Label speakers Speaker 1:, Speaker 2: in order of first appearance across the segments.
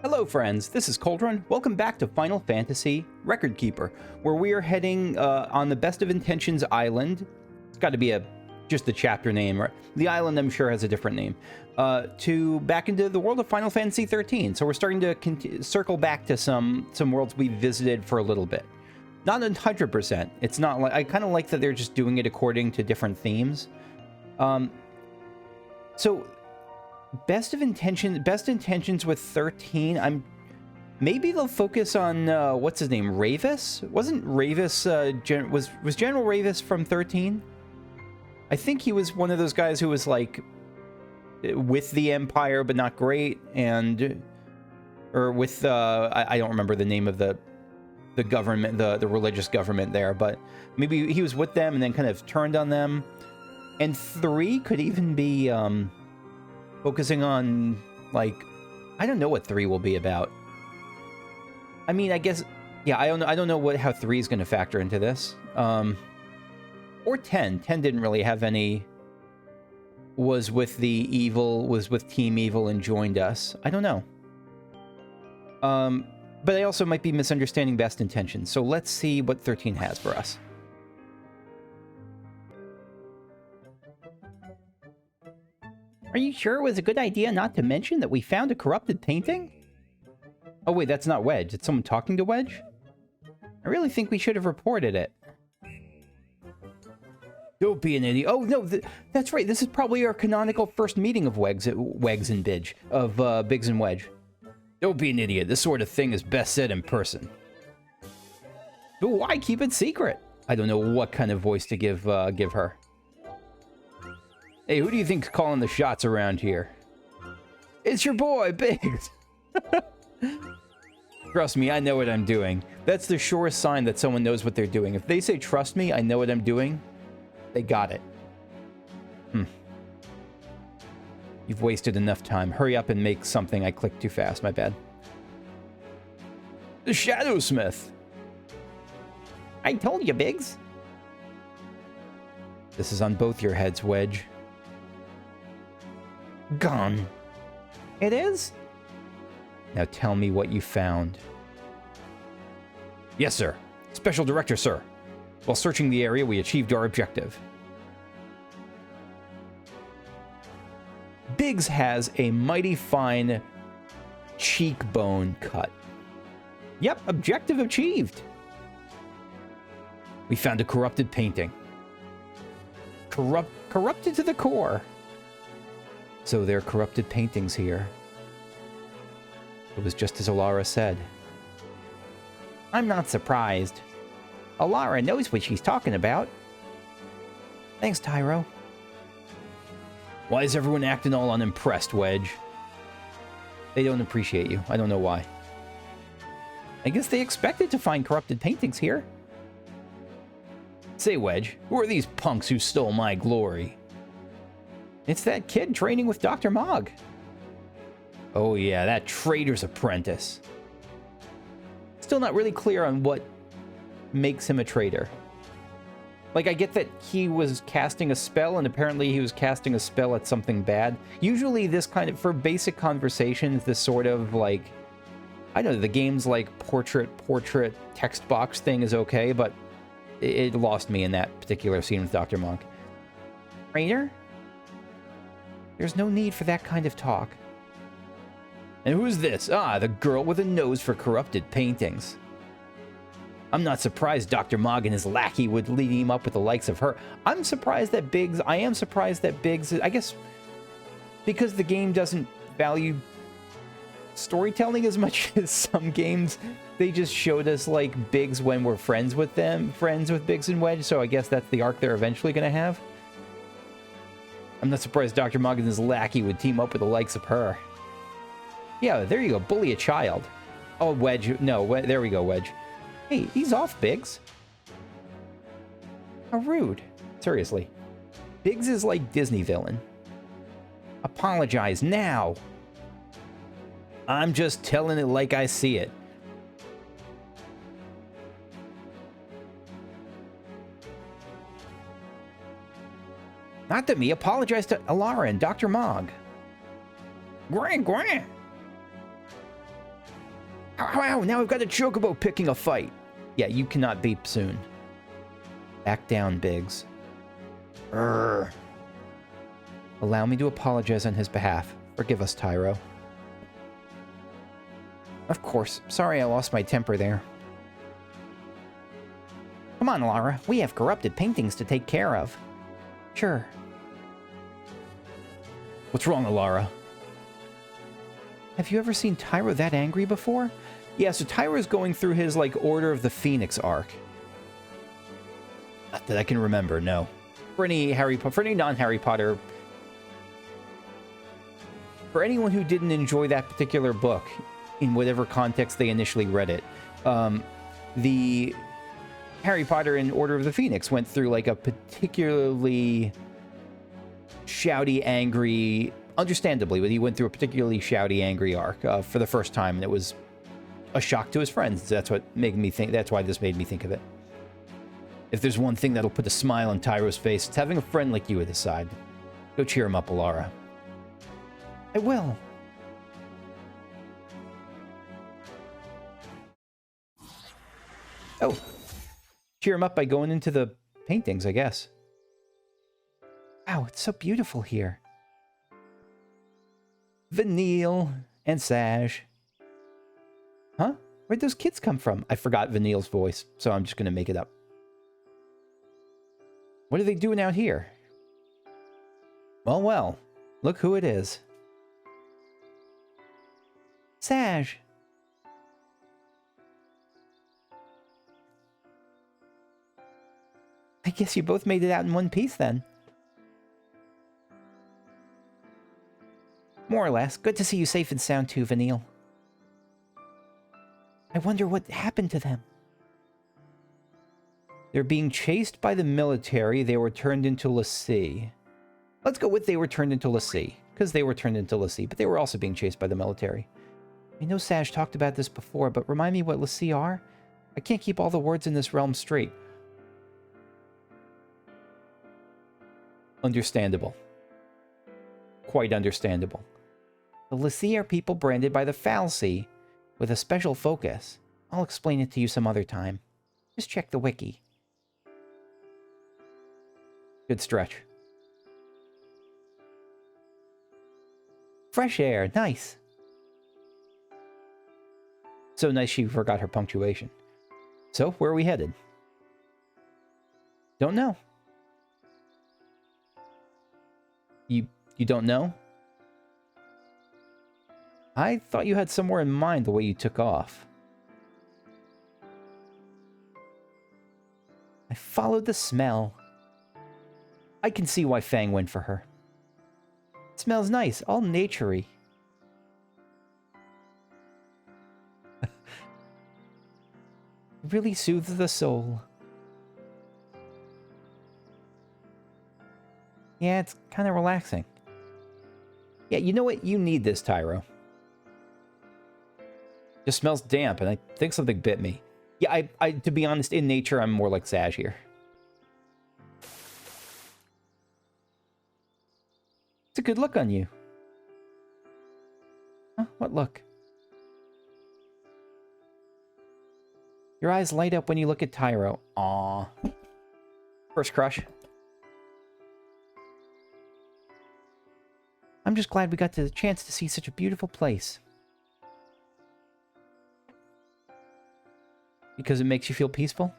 Speaker 1: Hello friends, this is Cauldron. Welcome back to Final Fantasy Record Keeper, where we are heading on the Best of Intentions Island. It's got to be just the chapter name, right? The island I'm sure has a different name. To back into the world of Final Fantasy 13. So we're starting to circle back to some worlds we visited for a little bit. Not 100%. It's not like, I kind of like that they're just doing it according to different themes. So best intentions with 13. Maybe they'll focus on what's his name, Ravis? Wasn't Ravis was General Ravis from 13? I think he was one of those guys who was like with the Empire but not great, or with I don't remember the name of the government, the religious government there, but maybe he was with them and then kind of turned on them. And 3 could even be focusing on, like, I don't know what 3 will be about. I mean, I guess, yeah, I don't know how 3 is going to factor into this. Or 10. 10 didn't really have any, was with Team Evil and joined us. I don't know. But I also might be misunderstanding best intentions. So let's see what 13 has for us. Are you sure it was a good idea not to mention that we found a corrupted painting? Oh wait, that's not Wedge. It's someone talking to Wedge? I really think we should have reported it. Don't be an idiot. Oh no, that's right. This is probably our canonical first meeting of Biggs and Bidge, of Biggs and Wedge. Don't be an idiot. This sort of thing is best said in person. But why keep it secret? I don't know what kind of voice to give her. Hey, who do you think's calling the shots around here? It's your boy, Biggs. Trust me, I know what I'm doing. That's the surest sign that someone knows what they're doing. If they say, trust me, I know what I'm doing, they got it. You've wasted enough time. Hurry up and make something. I clicked too fast, my bad. The Shadowsmith. I told you, Biggs. This is on both your heads, Wedge. Gone. It is? Now tell me what you found. Yes, sir. Special Director, sir. While searching the area, we achieved our objective. Biggs has a mighty fine cheekbone cut. Yep, objective achieved. We found a corrupted painting. Corrupted to the core. So there are corrupted paintings here. It was just as Alara said. I'm not surprised. Alara knows what she's talking about. Thanks, Tyro. Why is everyone acting all unimpressed, Wedge? They don't appreciate you. I don't know why. I guess they expected to find corrupted paintings here. Say, Wedge, who are these punks who stole my glory? It's that kid training with Dr. Mog. Oh yeah, that traitor's apprentice. Still not really clear on what makes him a traitor. Like, I get that he was casting a spell, and apparently he was casting a spell at something bad. Usually this kind of, for basic conversations, this sort of, like, I don't know, the game's, like, portrait text box thing is okay, but it lost me in that particular scene with Dr. Monk. Traitor? There's no need for that kind of talk. And who's this? Ah, the girl with a nose for corrupted paintings. I'm not surprised Dr. Mog and his lackey would lead him up with the likes of her. I am surprised that Biggs, I guess, because the game doesn't value storytelling as much as some games, they just showed us, like, Biggs when we're friends with Biggs and Wedge, so I guess that's the arc they're eventually going to have. I'm not surprised Dr. Mog and his lackey would team up with the likes of her. Yeah, there you go, bully a child. Oh, Wedge, no, there we go, Wedge. Hey, ease off, Biggs. How rude. Seriously. Biggs is like Disney villain. Apologize now. I'm just telling it like I see it. Not to me. Apologize to Alara and Dr. Mog. Grant. Wow, now I've got a chocobo picking a fight. Yeah, you cannot beep soon. Back down, Biggs. Urgh. Allow me to apologize on his behalf. Forgive us, Tyro. Of course. Sorry I lost my temper there. Come on, Lara. We have corrupted paintings to take care of. Sure. What's wrong, Lara? Have you ever seen Tyro that angry before? Yeah, so Tyro's going through his, like, Order of the Phoenix arc. Not that I can remember, no. For any non-Harry Potter... For anyone who didn't enjoy that particular book, in whatever context they initially read it, the Harry Potter and Order of the Phoenix went through, like, a particularly shouty, angry... Understandably, but he went through a particularly shouty, angry arc for the first time, and it was a shock to his friends. That's what made me think. That's why this made me think of it. If there's one thing that'll put a smile on Tyro's face, it's having a friend like you at his side. Go cheer him up, Alara. I will. Oh. Cheer him up by going into the paintings, I guess. Wow, it's so beautiful here. Vanille and Sazh. Huh? Where'd those kids come from? I forgot Vanille's voice, so I'm just going to make it up. What are they doing out here? Well, well. Look who it is. Sazh. I guess you both made it out in one piece then. More or less. Good to see you safe and sound too, Vanille. I wonder what happened to them. They're being chased by the military. They were turned into l'Cie. Let's go with they were turned into l'Cie, because they were turned into l'Cie, but they were also being chased by the military. I know Sazh talked about this before, but remind me what l'Cie are? I can't keep all the words in this realm straight. Understandable. Quite understandable. The l'Cie are people branded by the fal'Cie with a special focus. I'll explain it to you some other time. Just check the wiki. Good stretch. Fresh air, nice. So nice she forgot her punctuation. So, where are we headed? Don't know. You don't know? I thought you had somewhere in mind the way you took off. I followed the smell. I can see why Fang went for her. It smells nice, all naturey. It really soothes the soul. Yeah, it's kind of relaxing. Yeah, you know what? You need this, Tyro. Just smells damp, and I think something bit me. Yeah, I to be honest, in nature, I'm more like Sazh here. It's a good look on you. Huh? What look? Your eyes light up when you look at Tyro. Aww. First crush. I'm just glad we got the chance to see such a beautiful place. Because it makes you feel peaceful?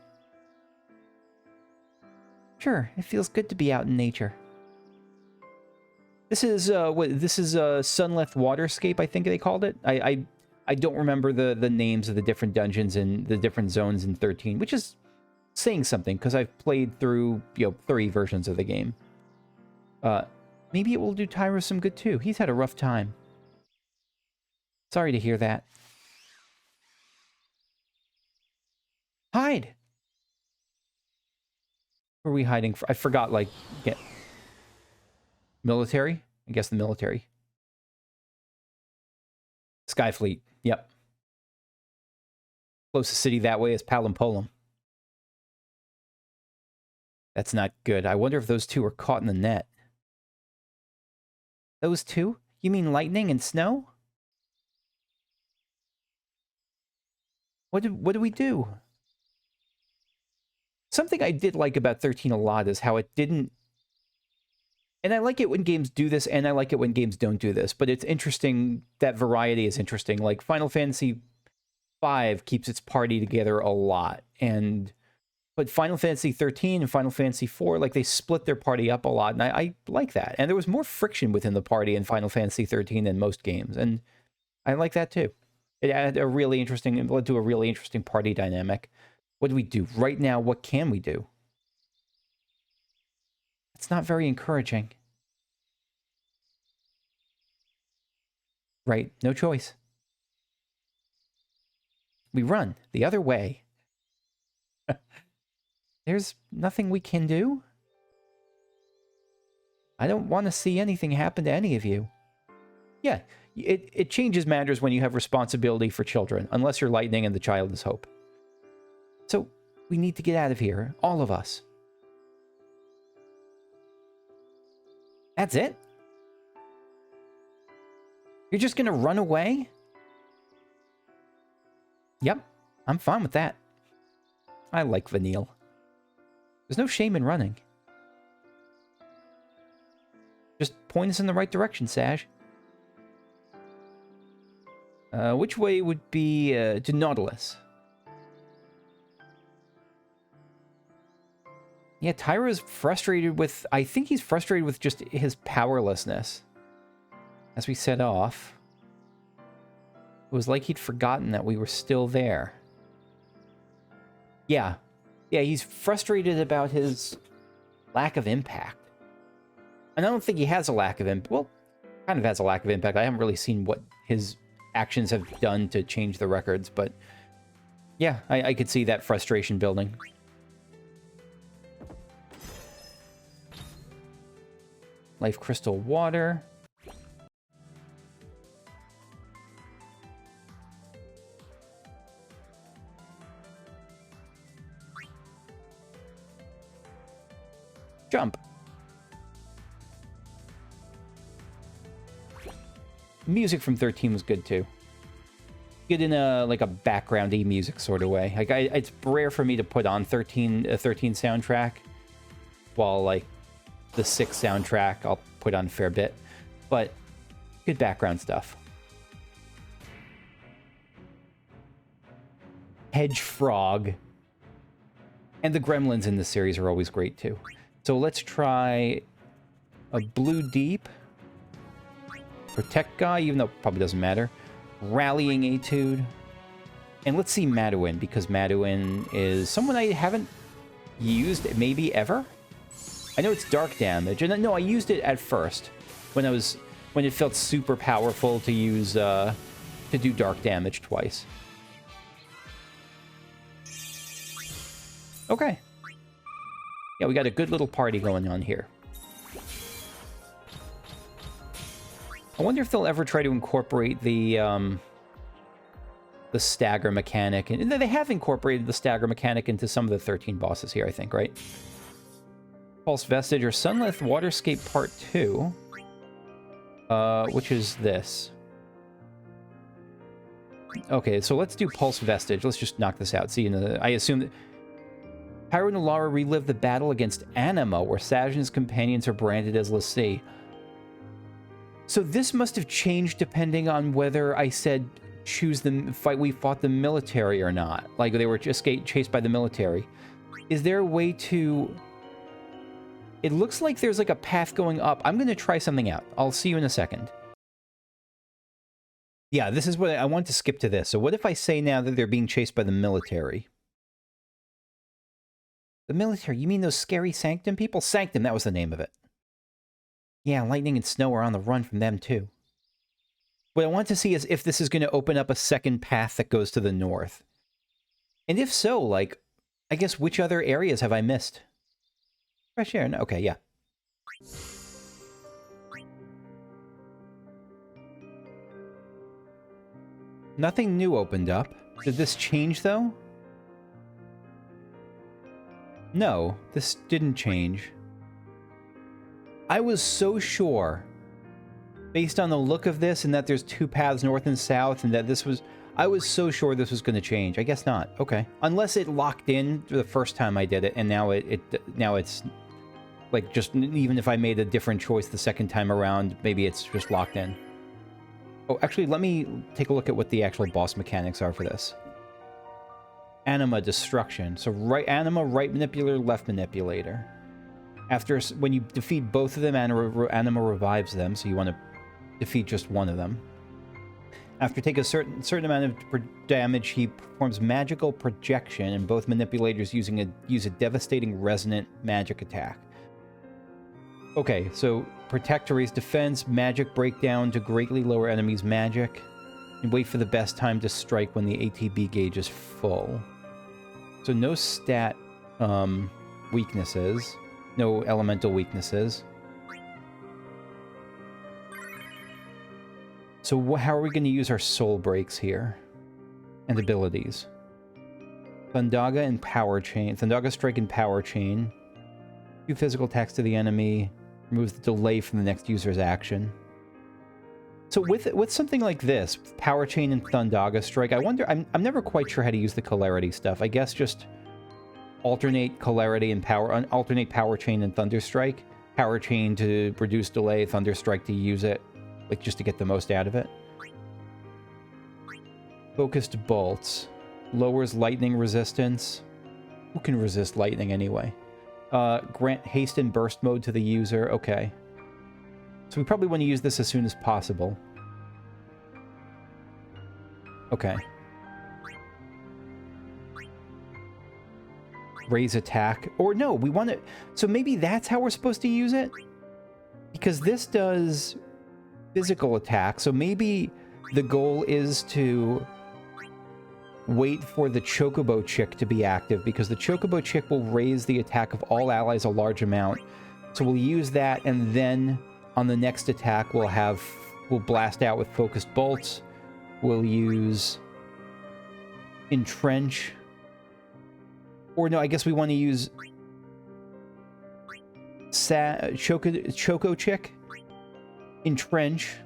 Speaker 1: Sure, it feels good to be out in nature. This is Sunleft Waterscape, I think they called it. I don't remember the names of the different dungeons and the different zones in 13, which is saying something because I've played through 30 versions of the game. Maybe it will do Tyro some good too. He's had a rough time. Sorry to hear that. Hide! Where are we hiding? I forgot, like, military? I guess the military. Skyfleet, yep. Closest city that way is Palimpolum. That's not good. I wonder if those two are caught in the net. Those two? You mean lightning and snow? What do we do? Something I did like about 13 a lot is how it didn't... And I like it when games do this, and I like it when games don't do this, but it's interesting. That variety is interesting. Like, Final Fantasy V keeps its party together a lot, but Final Fantasy 13 and Final Fantasy 4, like, they split their party up a lot, and I like that. And there was more friction within the party in Final Fantasy 13 than most games, and I like that too. It led to a really interesting party dynamic. What do we do? Right now, what can we do? It's not very encouraging. Right, no choice. We run the other way. There's nothing we can do. I don't want to see anything happen to any of you. Yeah, it changes matters when you have responsibility for children, unless you're Lightning and the child is Hope. So, we need to get out of here, all of us. That's it? You're just gonna run away? Yep, I'm fine with that. I like Vanille. There's no shame in running. Just point us in the right direction, Sazh. Which way would be to Nautilus? Yeah, Tyra's frustrated with... I think he's frustrated with just his powerlessness. As we set off, it was like he'd forgotten that we were still there. Yeah, he's frustrated about his lack of impact. And I don't think he has a lack of impact. Well, kind of has a lack of impact. I haven't really seen what his actions have done to change the records, but yeah, I could see that frustration building. Life Crystal Water. Jump. Music from 13 was good too. Good in a background-y music sort of way. Like it's rare for me to put on a 13 soundtrack, while like the 6 soundtrack I'll put on a fair bit, but good background stuff. Hedge Frog. And the gremlins in this series are always great too. So let's try a Blue Deep. Protect Guy, even though it probably doesn't matter. Rallying Etude. And let's see Maduin, because Maduin is someone I haven't used maybe ever. I know it's dark damage, and no, I used it at first when it felt super powerful to use to do dark damage twice. Okay. Yeah, we got a good little party going on here. I wonder if they'll ever try to incorporate the stagger mechanic. And they have incorporated the stagger mechanic into some of the 13 bosses here, I think, right? Pulse Vestige or Sunlit Waterscape Part 2. Which is this. Okay, so let's do Pulse Vestige. Let's just knock this out. See, I assume that Pyro and Alara relive the battle against Anima, where Sazh and his companions are branded as l'Cie. So this must have changed depending on whether I said we fought the military or not. Like they were just chased by the military. Is there a way to... It looks like there's like a path going up. I'm going to try something out. I'll see you in a second. Yeah, this is what I want to skip to this. So what if I say now that they're being chased by the military? The military? You mean those scary Sanctum people? Sanctum, that was the name of it. Yeah, Lightning and Snow are on the run from them too. What I want to see is if this is going to open up a second path that goes to the north. And if so, like, I guess which other areas have I missed? Fresh air? No, okay, yeah. Nothing new opened up. Did this change, though? No, this didn't change. I was so sure, based on the look of this, and that there's 2 paths north and south, and that this was... I was so sure this was going to change. I guess not. Okay. Unless it locked in the first time I did it, and now now it's like just even if I made a different choice the second time around, maybe it's just locked in. Oh, actually, let me take a look at what the actual boss mechanics are for this. Anima destruction. So right anima, right manipulator, left manipulator. When you defeat both of them, anima revives them, so you want to defeat just one of them. After taking a certain amount of damage, he performs magical projection, and both manipulators use a devastating resonant magic attack. Okay, so protect to raise defense, magic breakdown to greatly lower enemies' magic, and wait for the best time to strike when the ATB gauge is full. So no stat weaknesses, no elemental weaknesses. So how are we going to use our soul breaks here? And abilities. Thundaga and Power Chain. Thundaga Strike and Power Chain. 2 physical attacks to the enemy. Removes the delay from the next user's action. So with something like this, Power Chain and Thundaga Strike, I wonder, I'm never quite sure how to use the Celerity stuff. I guess just alternate Celerity and alternate Power Chain and Thunder Strike. Power Chain to reduce delay, Thunder Strike to use it. Like, just to get the most out of it. Focused Bolts. Lowers lightning resistance. Who can resist lightning anyway? Grant haste and burst mode to the user. Okay. So we probably want to use this as soon as possible. Okay. Raise attack. Or no, we want to... So maybe that's how we're supposed to use it? Because this does... physical attack, so maybe the goal is to wait for the Chocobo Chick to be active, because the Chocobo Chick will raise the attack of all allies a large amount. So we'll use that, and then on the next attack we'll blast out with focused bolts. We'll use Entrench. Or no, I guess we want to use Choco Chick. Entrench,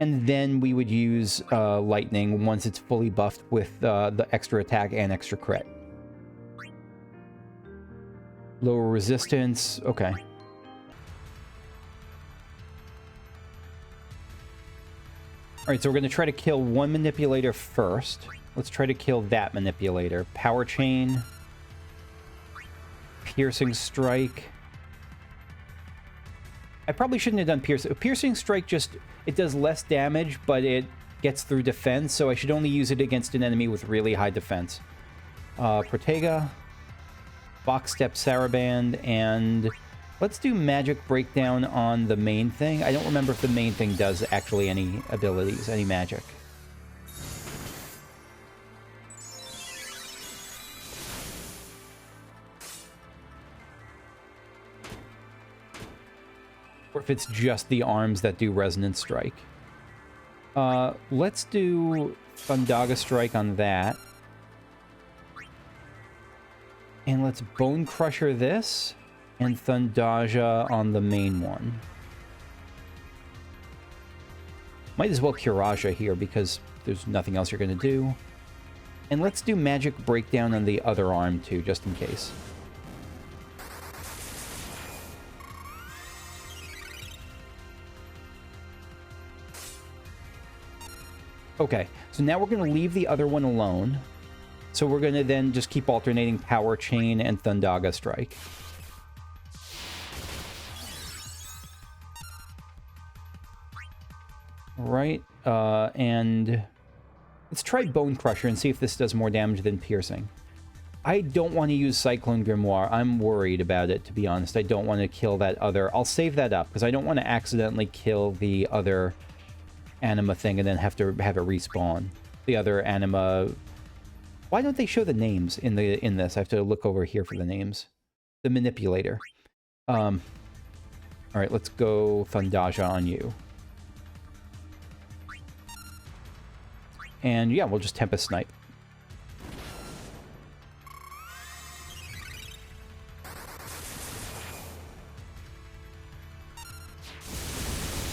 Speaker 1: and then we would use lightning once it's fully buffed with the extra attack and extra crit. Lower resistance, okay. Alright, so we're going to try to kill one manipulator first. Let's try to kill that manipulator. Power Chain. Piercing Strike. I probably shouldn't have done Piercing Strike. Just, it does less damage, but it gets through defense, so I should only use it against an enemy with really high defense. Protega, Box Step Saraband, and let's do Magic Breakdown on the main thing. I don't remember if the main thing does actually any abilities, any magic. Or if it's just the arms that do Resonant Strike. Let's do Thundaga Strike on that. And let's Bone Crusher this, and Thundaga on the main one. Might as well Kiraja here, because there's nothing else you're going to do. And let's do Magic Breakdown on the other arm, too, just in case. Okay, so now we're going to leave the other one alone. So we're going to then just keep alternating Power Chain and Thundaga Strike. Right, and let's try Bone Crusher and see if this does more damage than Piercing. I don't want to use Cyclone Grimoire. I'm worried about it, to be honest. I don't want to kill that other... I'll save that up, because I don't want to accidentally kill the other anima thing and then have to have it respawn. The other anima... Why don't they show the names in this? I have to look over here for the names. The manipulator. Alright, let's go Thundaga on you. And yeah, we'll just Tempest Snipe.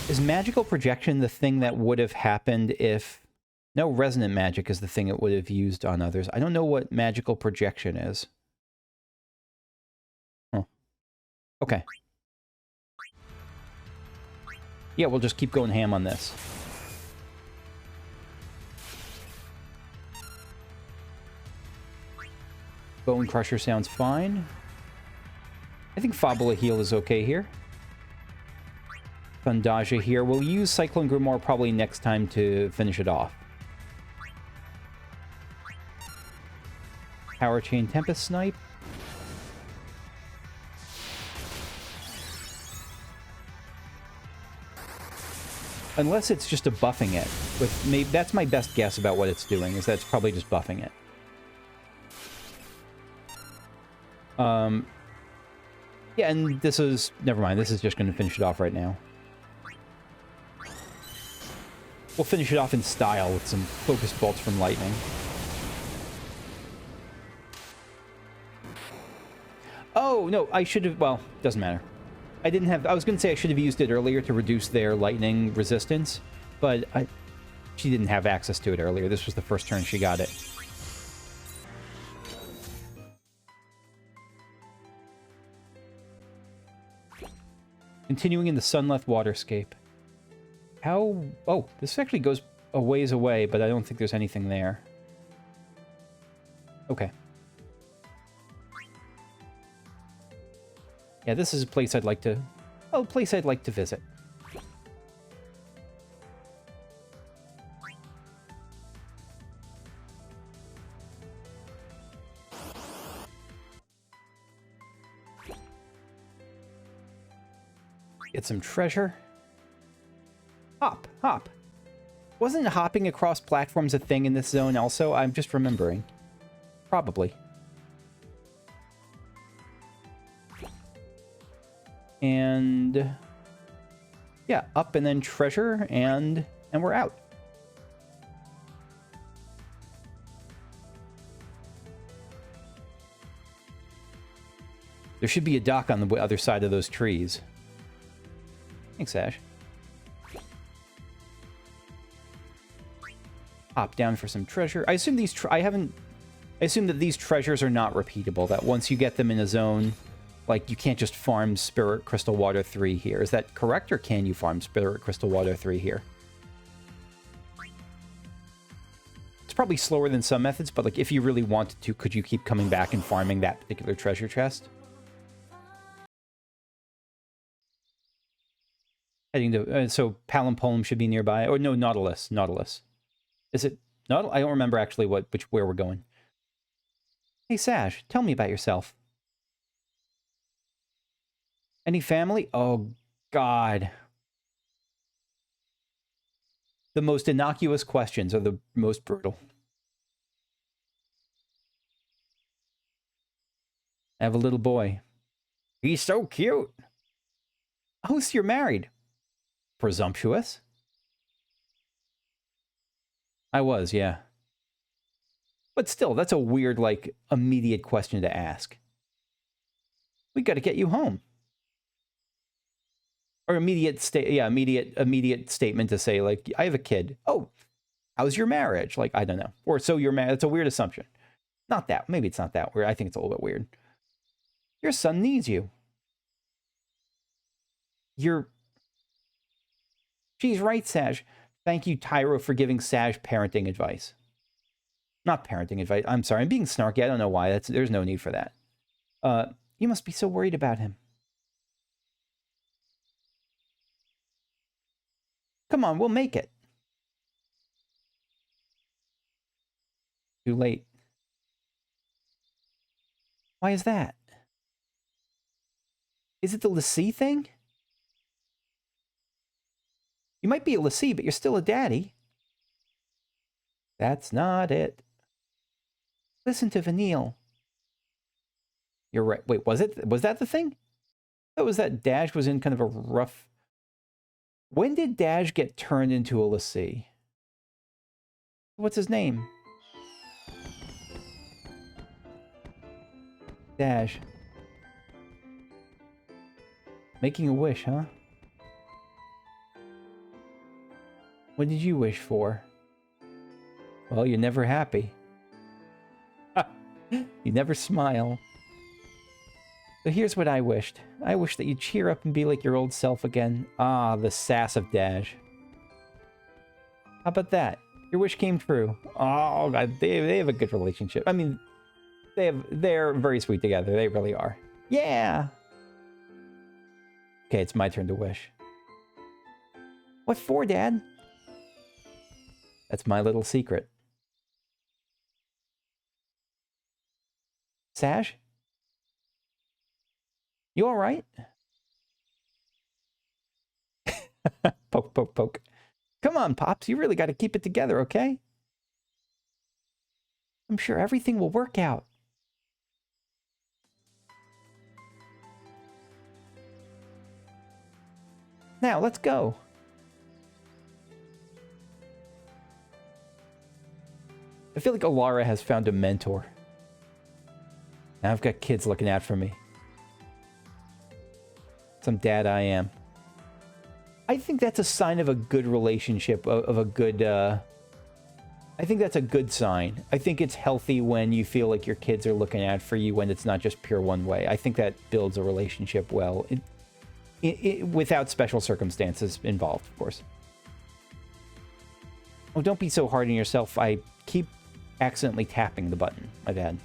Speaker 1: Is magical projection the thing that would have happened if No, resonant magic is the thing it would have used on others. I don't know what magical projection is. Huh. Okay. Yeah, we'll just keep going ham on this. Bone Crusher sounds fine. I think Fabula Heal is okay here. Thundaja here. We'll use Cyclone Grimoire probably next time to finish it off. Power Chain Tempest Snipe. Unless it's just a buffing it. With maybe that's my best guess about what it's doing, is that it's probably just buffing it. Yeah, and this is... Never mind, this is just going to finish it off right now. We'll finish it off in style with some Focus Bolts from Lightning. Oh, no, I should have... Well, doesn't matter. I didn't have... I was going to say I should have used it earlier to reduce their lightning resistance, but she didn't have access to it earlier. This was the first turn she got it. Continuing in the Sunleth Waterscape. How... Oh, this actually goes a ways away, but I don't think there's anything there. Okay. Yeah, this is a place I'd like to... Oh, a place I'd like to visit. Get some treasure. Hop, hop. Wasn't hopping across platforms a thing in this zone also? I'm just remembering. Probably. And yeah, up and then treasure, and we're out. There should be a dock on the other side of those trees. Thanks, Sazh. Hop down for some treasure. I assume these I assume that these treasures are not repeatable, that once you get them in a zone, like, you can't just farm Spirit Crystal Water 3 here. Is that correct, or can you farm Spirit Crystal Water 3 here? It's probably slower than some methods, but, like, if you really wanted to, could you keep coming back and farming that particular treasure chest? Heading to... so, Palimpolem should be nearby. Or, no, Nautilus. Nautilus. Is it... Nautilus? I don't remember actually where we're going. Hey, Sazh, tell me about yourself. Any family? Oh, God. The most innocuous questions are the most brutal. I have a little boy. He's so cute. Oh, so you're married. Presumptuous. I was, yeah. But still, that's a weird, like, immediate question to ask. We got to get you home. Or immediate statement to say, like, I have a kid. Oh, how's your marriage? Like, I don't know. Or so you're married. It's a weird assumption. Not that. Maybe it's not that weird. I think it's a little bit weird. Your son needs you. She's right, Sazh. Thank you, Tyro, for giving Sazh parenting advice. Not parenting advice. I'm sorry. I'm being snarky. I don't know why. There's no need for that. You must be so worried about him. Come on, we'll make it. Too late. Why is that? Is it the Lassie thing? You might be a Lassie, but you're still a daddy. That's not it. Listen to Vanille. You're right. Wait, was that the thing? That was that Dash was in kind of a rough... When did Dash get turned into a Lassie? What's his name? Dash. Making a wish, huh? What did you wish for? Well, you're never happy. You never smile. So here's what I wished. I wish that you'd cheer up and be like your old self again. Ah, the sass of Sazh. How about that? Your wish came true. Oh, God, they have a good relationship. I mean, they're very sweet together. They really are. Yeah! Okay, it's my turn to wish. What for, Dad? That's my little secret. Sazh? You alright? Poke, poke, poke. Come on, Pops. You really got to keep it together, okay? I'm sure everything will work out. Now, let's go. I feel like Alara has found a mentor. Now I've got kids looking out for me. Some dad I am. I think that's a sign of a good relationship, of a good, I think that's a good sign. I think it's healthy when you feel like your kids are looking out for you when it's not just pure one way. I think that builds a relationship well, without special circumstances involved, of course. Oh, don't be so hard on yourself. I keep accidentally tapping the button. My bad.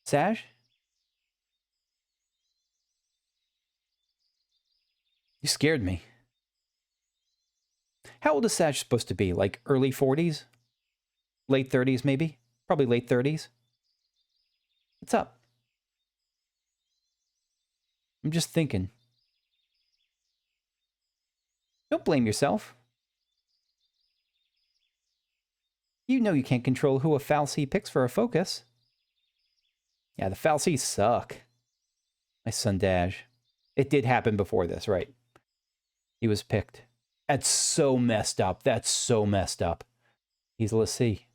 Speaker 1: Sazh? You scared me. How old is Sazh supposed to be? Like early 40s? Late 30s, maybe? Probably late 30s. What's up? I'm just thinking. Don't blame yourself. You know you can't control who a fal'Cie picks for a focus. Yeah, the fal'Cie suck. My son Sazh. It did happen before this, right? He was picked. That's so messed up. That's so messed up. He's l'Cie.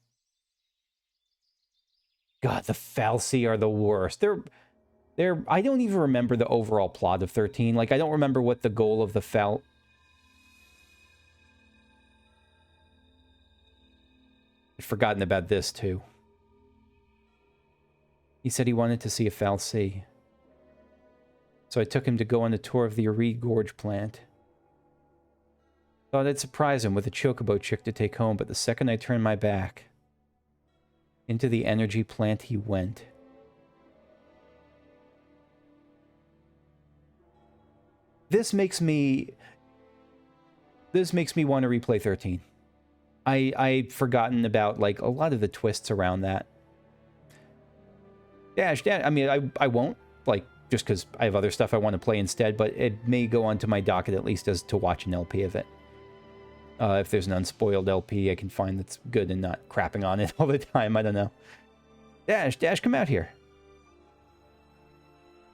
Speaker 1: God, the fal'Cie are the worst. They're. I don't even remember the overall plot of 13. Like, I don't remember what the goal of the I'd forgotten about this, too. He said he wanted to see a fal'Cie. So I took him to go on a tour of the Arid Gorge plant. Thought I'd surprise him with a chocobo chick to take home, but the second I turned my back, into the energy plant he went. This makes me want to replay 13. I've forgotten about, like, a lot of the twists around that. Dad, I mean, I won't, like, just because I have other stuff I want to play instead, but it may go onto my docket at least as to watch an LP of it. If there's an unspoiled LP I can find that's good and not crapping on it all the time, I don't know. Sazh, come out here.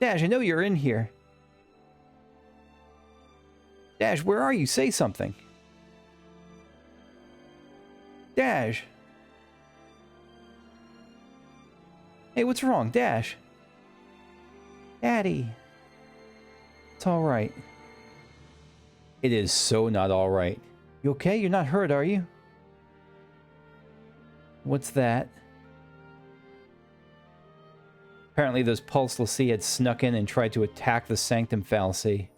Speaker 1: Sazh, I know you're in here. Sazh, where are you? Say something. Sazh. Hey, what's wrong? Sazh. Daddy. It's all right. It is so not all right. You okay? You're not hurt, are you? What's that? Apparently those Pulse l'Cie had snuck in and tried to attack the Sanctum fal'Cie.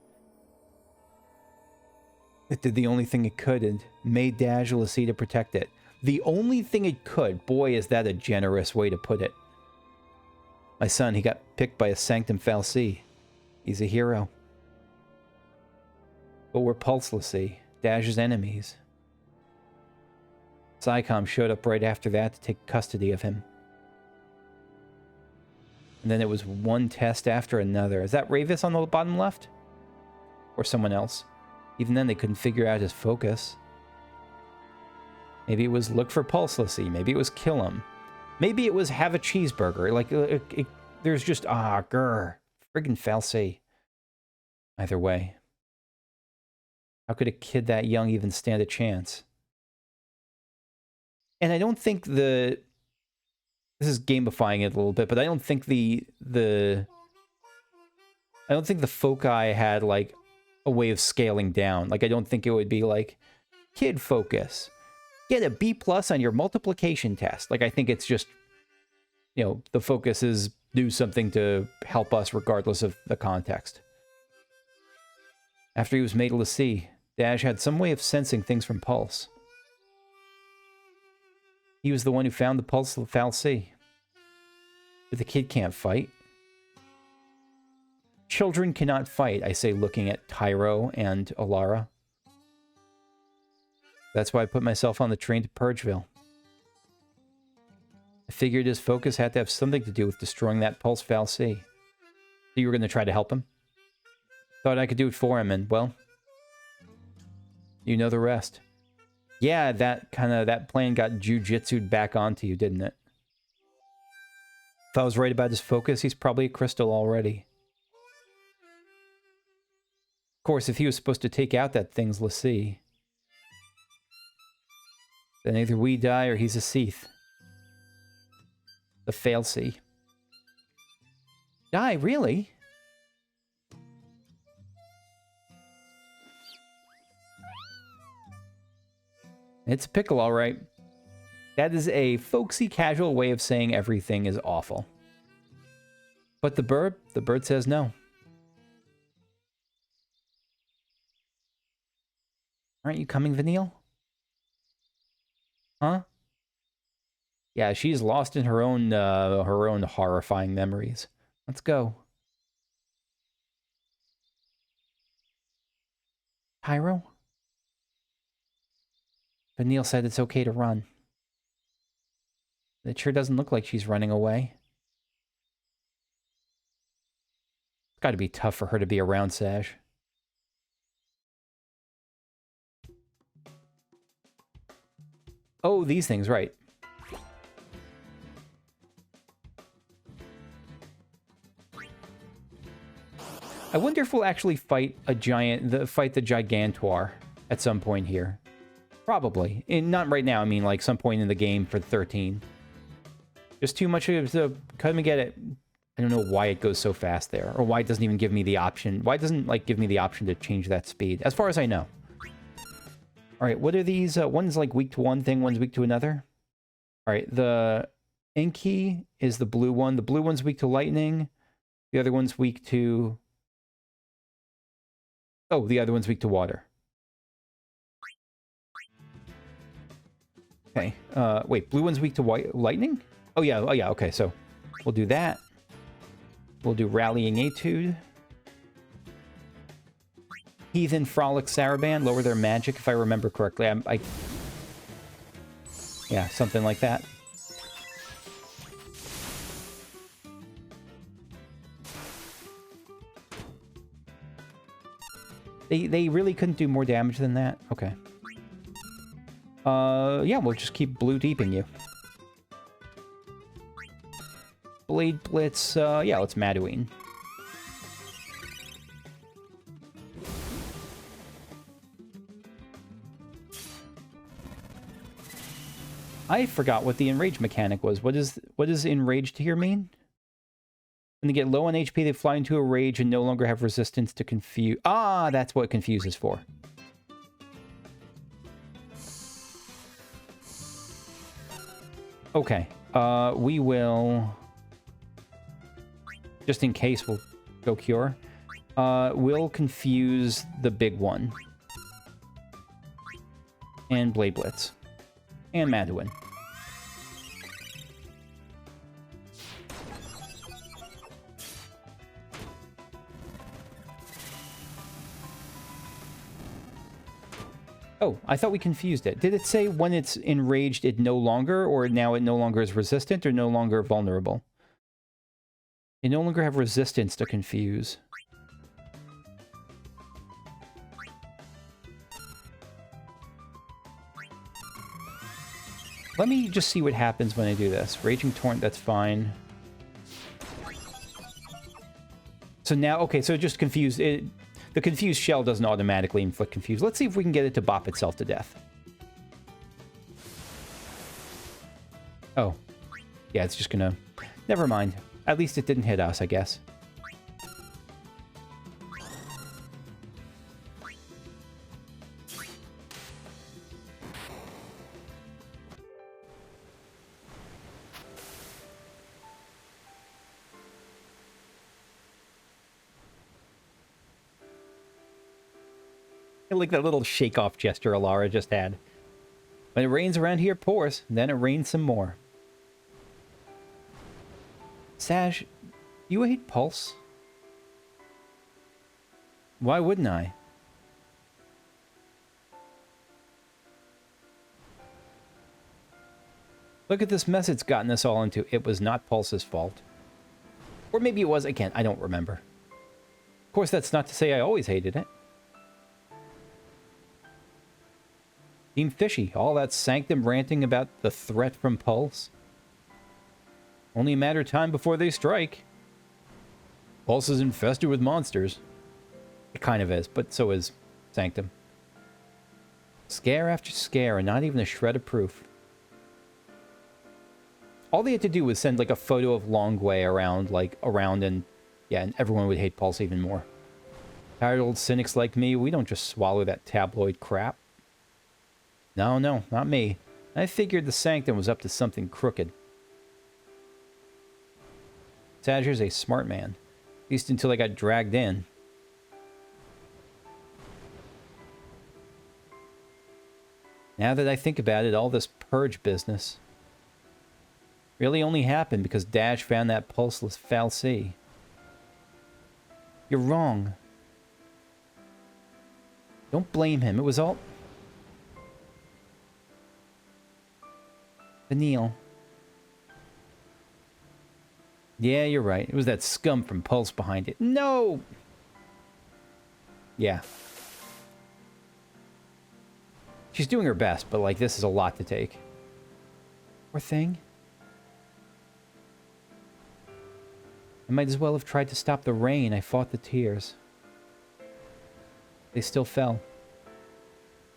Speaker 1: It did the only thing it could and made Sazh l'Cie to protect it. The only thing it could? Boy, is that a generous way to put it. My son, he got picked by a Sanctum fal'Cie. He's a hero. But we're Pulse l'Cie, Sazh's enemies. Psycom showed up right after that to take custody of him. And then it was one test after another. Is that Ravis on the bottom left? Or someone else? Even then, they couldn't figure out his focus. Maybe it was look for Pulse l'Cie. Maybe it was kill him. Maybe it was have a cheeseburger. Like, there's just, friggin' fal'Cie. Either way. How could a kid that young even stand a chance? And I don't think this is gamifying it a little bit, but I don't think the foci had, like, a way of scaling down. Like, I don't think it would be like, kid focus. Get a B+ on your multiplication test. Like, I think it's just, you know, the focus is do something to help us regardless of the context. After he was made to see, Sazh had some way of sensing things from Pulse. He was the one who found the Pulse of Fal'Cie. But the kid can't fight. Children cannot fight, I say, looking at Tyro and Alara. That's why I put myself on the train to Purgeville. I figured his focus had to have something to do with destroying that Pulse Fal'Cie. So you were going to try to help him? Thought I could do it for him, and, well, you know the rest. Yeah, that plan got jujitsu'd back onto you, didn't it? If I was right about his focus, he's probably a crystal already. Of course, if he was supposed to take out that thing's l'Cie, then either we die or he's a Sazh. The Fal'Cie. Die, really? It's a pickle, all right. That is a folksy, casual way of saying everything is awful. But the bird says no. Aren't you coming, Vanille? Huh? Yeah, she's lost in her own horrifying memories. Let's go. Tyro? Vanille said it's okay to run. It sure doesn't look like she's running away. It's got to be tough for her to be around Sazh. Oh, these things, right. I wonder if we'll actually fight the Gigantor at some point here. Probably. Not right now, I mean like some point in the game for 13. Just too much of the... Come and get it. I don't know why it goes so fast there. Or why it doesn't even give me the option. Why it doesn't like give me the option to change that speed. As far as I know. Alright, what are these? One's like weak to one thing, one's weak to another. Alright, the Inky is the blue one. The blue one's weak to lightning. The other one's weak to... Oh, the other one's weak to water. Okay, wait, blue one's weak to lightning? Oh yeah, okay, so we'll do that. We'll do Rallying Etude. Heathen Frolic Saraban, lower their magic, if I remember correctly. Yeah, something like that. They really couldn't do more damage than that? Okay. Yeah, we'll just keep blue deeping you. Blade Blitz, yeah, let's Madouine. I forgot what the enrage mechanic was. What does enraged here mean? When they get low on HP, they fly into a rage and no longer have resistance to confuse. Ah, that's what confuse is for. Okay, we will, just in case, we'll go Cure. We'll confuse the big one. And Blade Blitz. And Madouin. Oh, I thought we confused it. Did it say when it's enraged it no longer, or now it no longer is resistant, or no longer vulnerable? You no longer have resistance to confuse. Let me just see what happens when I do this. Raging Torrent, that's fine. So now, okay, so just confused. The confused shell doesn't automatically inflict confuse. Let's see if we can get it to bop itself to death. Oh. Yeah, it's just gonna... Never mind. At least it didn't hit us, I guess. I like that little shake-off gesture Alara just had. When it rains around here, it pours. Then it rains some more. Sazh, you hate Pulse? Why wouldn't I? Look at this mess it's gotten us all into. It was not Pulse's fault. Or maybe it was. Again, I don't remember. Of course, that's not to say I always hated it. Team Fishy. All that Sanctum ranting about the threat from Pulse. Only a matter of time before they strike. Pulse is infested with monsters. It kind of is, but so is Sanctum. Scare after scare, and not even a shred of proof. All they had to do was send, like, a photo of Longway around, and, yeah, and everyone would hate Pulse even more. Tired old cynics like me, we don't just swallow that tabloid crap. No, not me. I figured the Sanctum was up to something crooked. Sazh's a smart man. At least until I got dragged in. Now that I think about it, all this purge business really only happened because Dash found that pulseless fal'Cie. You're wrong. Don't blame him. It was all... Vanille. Yeah, you're right. It was that scum from Pulse behind it. No! Yeah. She's doing her best, but, like, this is a lot to take. Poor thing. I might as well have tried to stop the rain. I fought the tears. They still fell.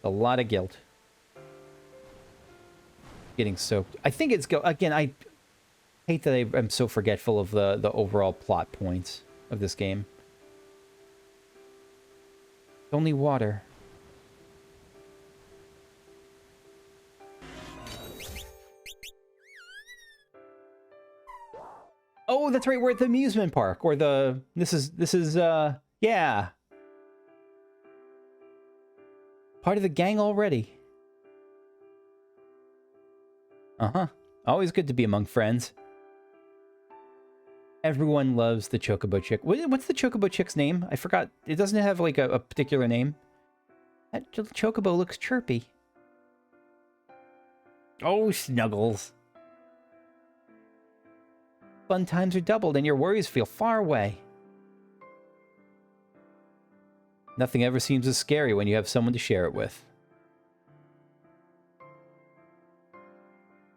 Speaker 1: A lot of guilt. Getting soaked. I think it's... Again, I hate that I'm so forgetful of the overall plot points of this game. It's only water. Oh, that's right. We're at the amusement park, or the... This is, yeah. Part of the gang already. Uh-huh. Always good to be among friends. Everyone loves the Chocobo Chick. What's the Chocobo Chick's name? I forgot. It doesn't have, like, a particular name. That Chocobo looks chirpy. Oh, Snuggles. Fun times are doubled and your worries feel far away. Nothing ever seems as scary when you have someone to share it with.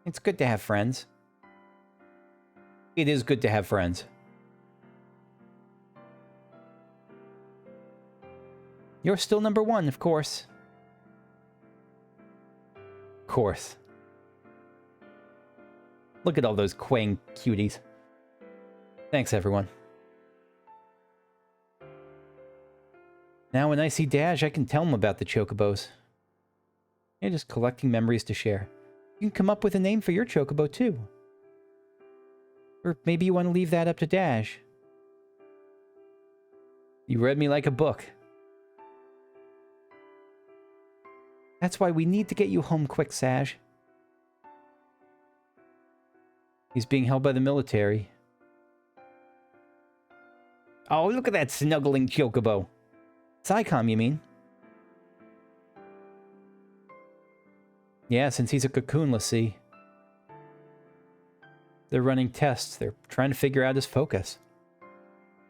Speaker 1: It's good to have friends. It is good to have friends. You're still number one, of course. Of course. Look at all those Quang cuties. Thanks, everyone. Now when I see Dash, I can tell him about the Chocobos. You're just collecting memories to share. You can come up with a name for your Chocobo, too. Or maybe you want to leave that up to Dash. You read me like a book. That's why we need to get you home quick, Sazh. He's being held by the military. Oh, look at that snuggling Chocobo. Psycom, you mean? Yeah, since he's a cocoonless, see. They're running tests. They're trying to figure out his focus.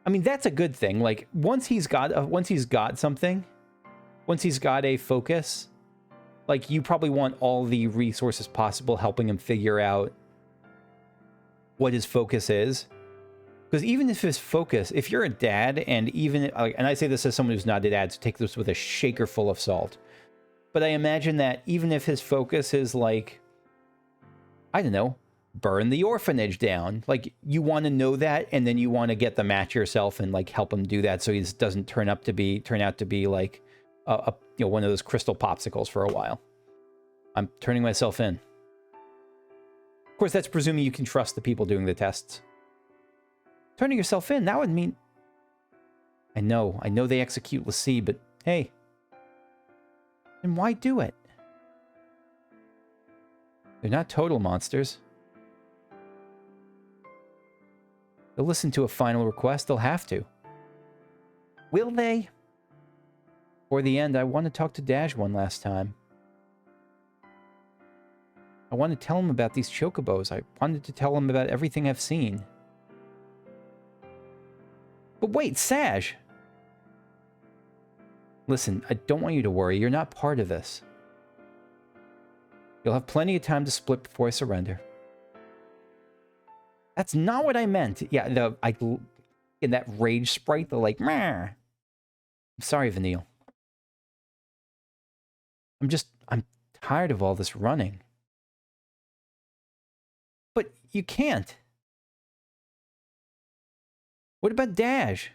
Speaker 1: I mean, that's a good thing. Like, once he's got something, once he's got a focus, like, you probably want all the resources possible helping him figure out what his focus is. Because even if his focus, if you're a dad, and even, and I say this as someone who's not a dad, so take this with a shaker full of salt. But I imagine that even if his focus is like, I don't know, burn the orphanage down. Like, you want to know that, and then you want to get the match yourself and, like, help him do that so he doesn't turn out to be like one of those crystal popsicles for a while. I'm turning myself in. Of course, that's presuming you can trust the people doing the tests. Turning yourself in, that would mean... I know they execute l'Cie, but hey, Then why do it? They're not total monsters. They'll listen to a final request. They'll have to. Will they? For the end, I want to talk to Dash one last time. I want to tell him about these chocobos. I wanted to tell him about everything I've seen. But wait, Sazh! Listen, I don't want you to worry. You're not part of this. You'll have plenty of time to split before I surrender. That's not what I meant. Yeah, in that rage sprite, they're like, meh. I'm sorry, Vanille. I'm tired of all this running. But you can't. What about Dash?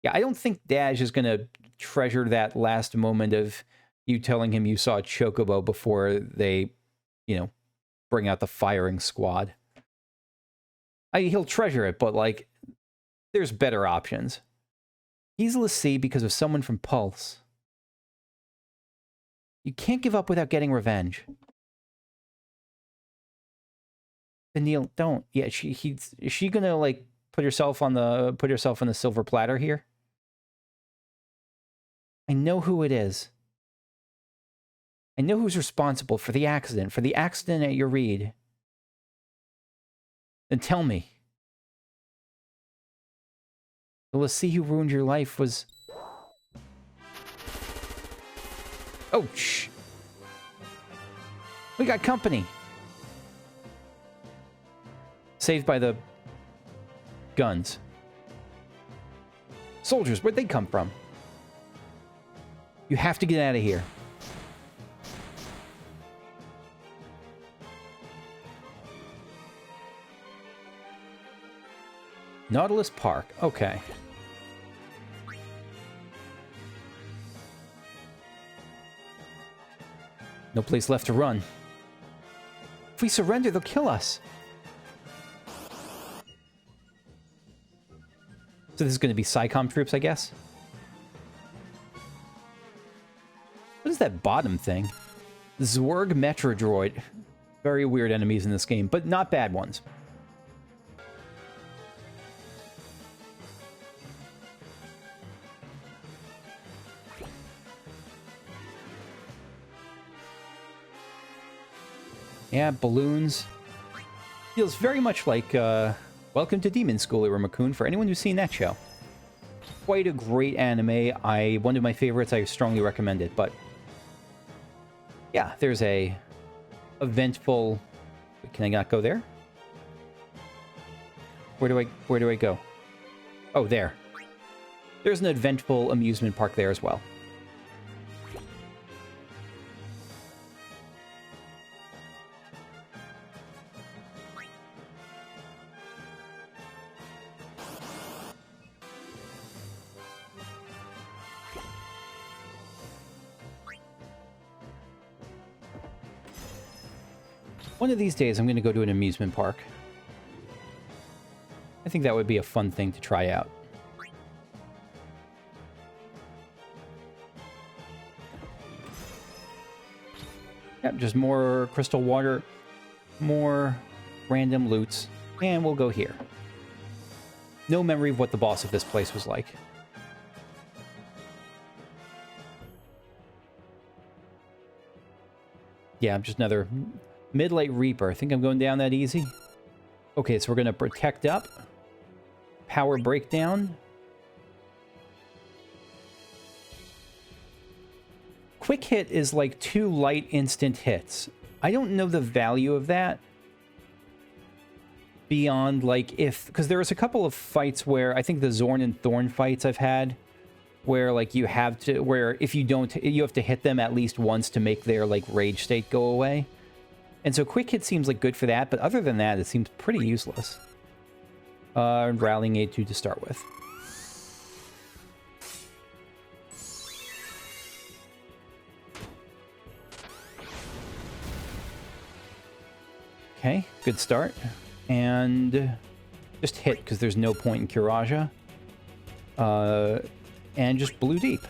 Speaker 1: Yeah, I don't think Dash is going to treasure that last moment of you telling him you saw a chocobo before they, bring out the firing squad. He'll treasure it, but, like, there's better options. He's l'Cie because of someone from Pulse. You can't give up without getting revenge. Vanille, don't. Yeah, is she gonna, like, put herself on the silver platter here? I know who it is. I know who's responsible for the accident at your read. Then tell me. The l'Cie who ruined your life was... Oh, shh. We got company. Saved by the guns. Soldiers, where'd they come from? You have to get out of here. Nautilus Park. Okay. No place left to run. If we surrender, they'll kill us. So this is going to be SciComm troops, I guess? What is that bottom thing? Zwerg Metro Droid. Very weird enemies in this game, but not bad ones. Yeah, balloons. Feels very much like Welcome to Demon School, Raccoon, for anyone who's seen that show. Quite a great anime. One of my favorites. I strongly recommend it. But yeah, there's a eventful... Can I not go there? Where do I go? Oh, there. There's an eventful amusement park there as well. One of these days, I'm going to go to an amusement park. I think that would be a fun thing to try out. Yep, just more crystal water, more random loots, and we'll go here. No memory of what the boss of this place was like. Yeah, I'm just another... Midlight Reaper. I think I'm going down that easy. Okay, so we're going to protect up. Power breakdown. Quick hit is like 2 light instant hits. I don't know the value of that. Beyond like if... Because there was a couple of fights where... I think the Zorn and Thorn fights I've had. Where like you have to... Where if you don't... You have to hit them at least once to make their like rage state go away. And so quick hit seems like good for that, but other than that, it seems pretty useless. Rallying aid 2 to start with. Okay, good start. And just hit, because there's no point in Curaja. And just blue deep.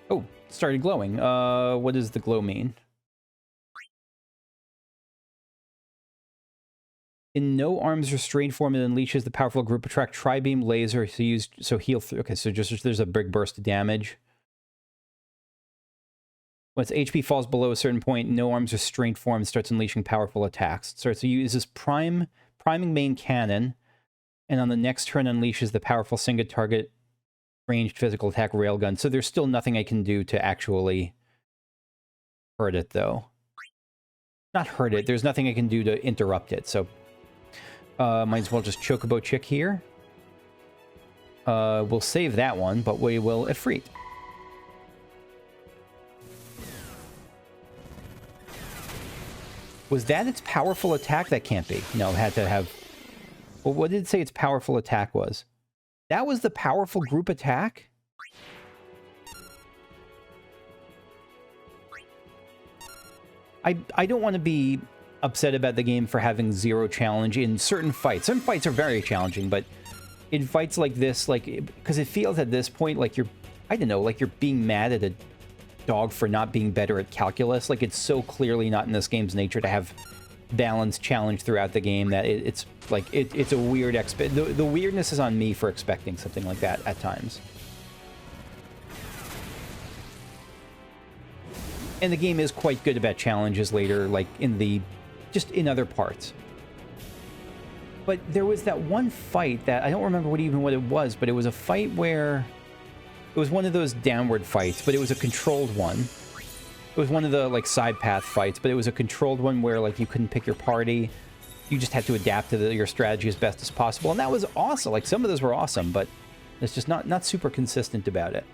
Speaker 1: Oh, it started glowing. What does the glow mean? In no arms restrained form, it unleashes the powerful group attract tri-beam laser. So heal. Okay, so just there's a big burst of damage. When its HP falls below a certain point, no arms restrained form starts unleashing powerful attacks. It starts to use this priming main cannon, and on the next turn unleashes the powerful single target ranged physical attack railgun. So there's still nothing I can do to actually hurt it, though. Not hurt it. There's nothing I can do to interrupt it. So might as well just Chocobo Chick here. We'll save that one, but we will Ifrit. Was that its powerful attack? That can't be. No, it had to have... Well, what did it say its powerful attack was? That was the powerful group attack? I don't want to be upset about the game for having zero challenge in certain fights. Certain fights are very challenging, but in fights like this, like, because it feels at this point like you're, I don't know, like you're being mad at a dog for not being better at calculus. Like, it's so clearly not in this game's nature to have balanced challenge throughout the game that it's like, it's a weird the weirdness is on me for expecting something like that at times. And the game is quite good about challenges later, like just in other parts. But there was that one fight that, I don't remember what it was, but it was a fight where it was one of those downward fights, but it was a controlled one. It was one of the, like, side path fights, but it was a controlled one where, like, you couldn't pick your party. You just had to adapt to your strategy as best as possible, and that was awesome. Like, some of those were awesome, but it's just not super consistent about it.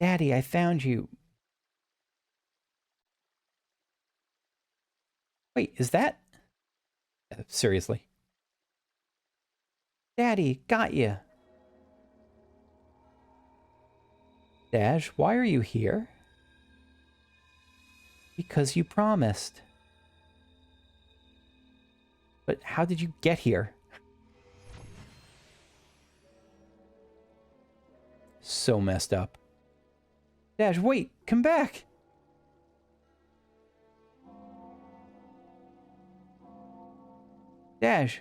Speaker 1: Daddy, I found you. Wait, is that... Seriously. Daddy, got you. Sazh, why are you here? Because you promised. But how did you get here? So messed up. Sazh, wait, come back! Sazh.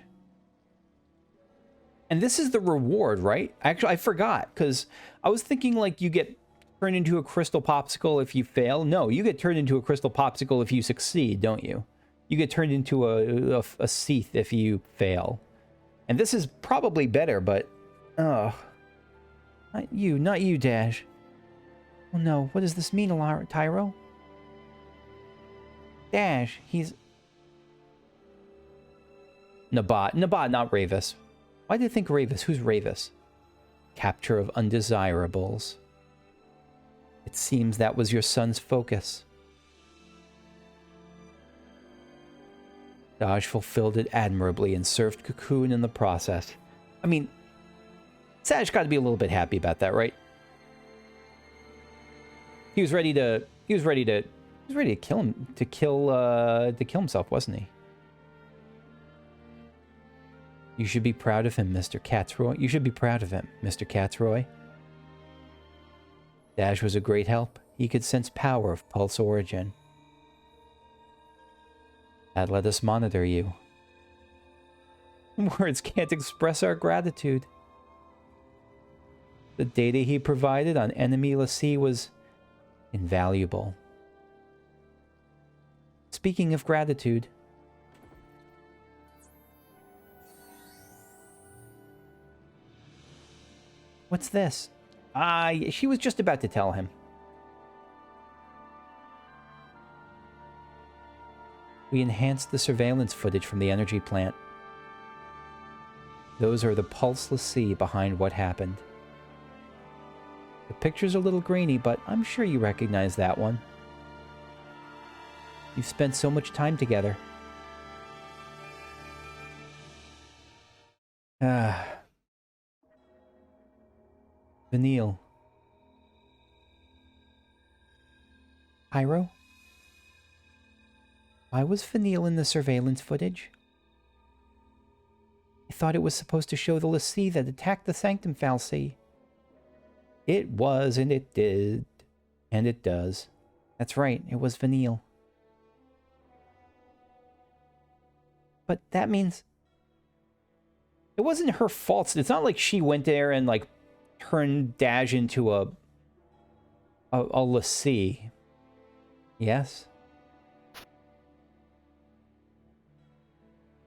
Speaker 1: And this is the reward, right? Actually, I forgot, because I was thinking, like, you get turned into a crystal popsicle if you fail. No, you get turned into a crystal popsicle if you succeed, don't you? You get turned into a Seath if you fail. And this is probably better, but... Oh. Not you, Sazh. Oh no, what does this mean, Tyro? Sazh, he's... Nabat, not Ravis. Why do you think Ravis? Who's Ravis? Capture of undesirables. It seems that was your son's focus. Sazh fulfilled it admirably and served Cocoon in the process. I mean, Sazh got to be a little bit happy about that, right? He was ready to kill himself, wasn't he? You should be proud of him, Mr. Catsroy. You should be proud of him, Mr. Catsroy. Sazh was a great help. He could sense power of Pulse origin. That let us monitor you. Words can't express our gratitude. The data he provided on enemy Lassie was invaluable. Speaking of gratitude, what's this? She was just about to tell him. We enhanced the surveillance footage from the energy plant. Those are the Pulse Lassie behind what happened. The picture's a little grainy, but I'm sure you recognize that one. You've spent so much time together. Vanille. Pyro? Why was Vanille in the surveillance footage? I thought it was supposed to show the Lassie that attacked the Sanctum Fal'Cie. It was, and it did. And it does. That's right, it was Vanille. But that means... It wasn't her fault. It's not like she went there and, like, turned Sazh into a Lassie. Yes?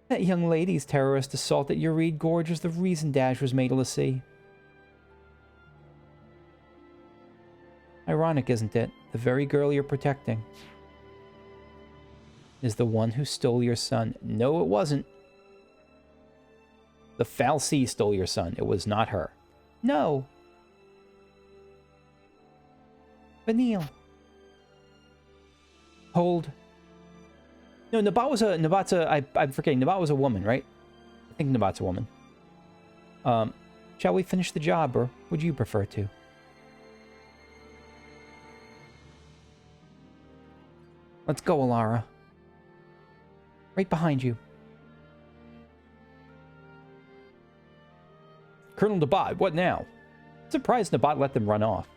Speaker 1: That young lady's terrorist assault at Ureed Gorge was the reason Sazh was made a Lassie. Ironic, isn't it? The very girl you're protecting is the one who stole your son. No, it wasn't. The Fal'Cie stole your son. It was not her. No. Vanille. Hold. No, I'm forgetting. Nabat was a woman, right? I think Nabat's a woman. Shall we finish the job, or would you prefer to? Let's go, Alara. Right behind you. Colonel Nabat, what now? Surprised Nabat let them run off.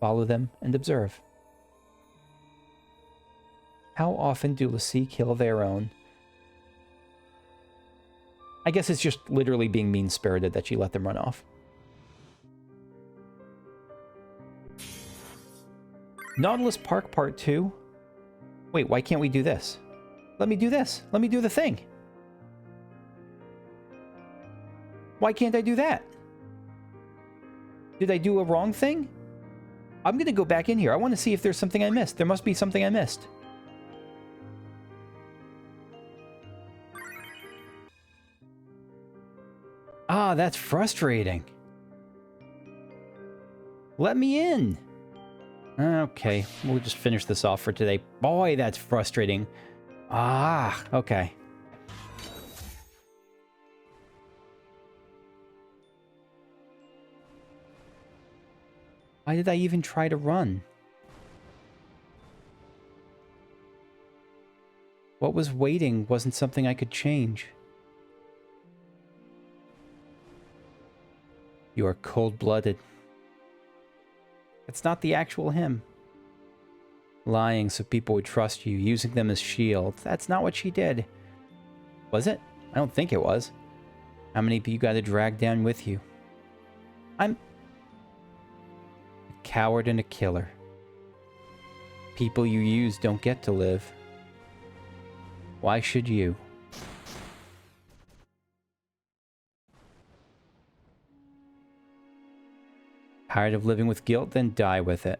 Speaker 1: Follow them and observe. How often do Lassie kill their own? I guess it's just literally being mean-spirited that she let them run off. Nautilus Park Part 2? Wait, why can't we do this? Let me do this. Let me do the thing. Why can't I do that? Did I do a wrong thing? I'm going to go back in here. I want to see if there's something I missed. There must be something I missed. Ah, that's frustrating. Let me in. Okay, we'll just finish this off for today. Boy, that's frustrating. Ah, okay. Why did I even try to run? What was waiting wasn't something I could change. You are cold-blooded. It's not the actual him. Lying so people would trust you, using them as shields. That's not what she did. Was it? I don't think it was. How many of you got to drag down with you? I'm a coward and a killer. People you use don't get to live. Why should you? Tired of living with guilt? Then die with it.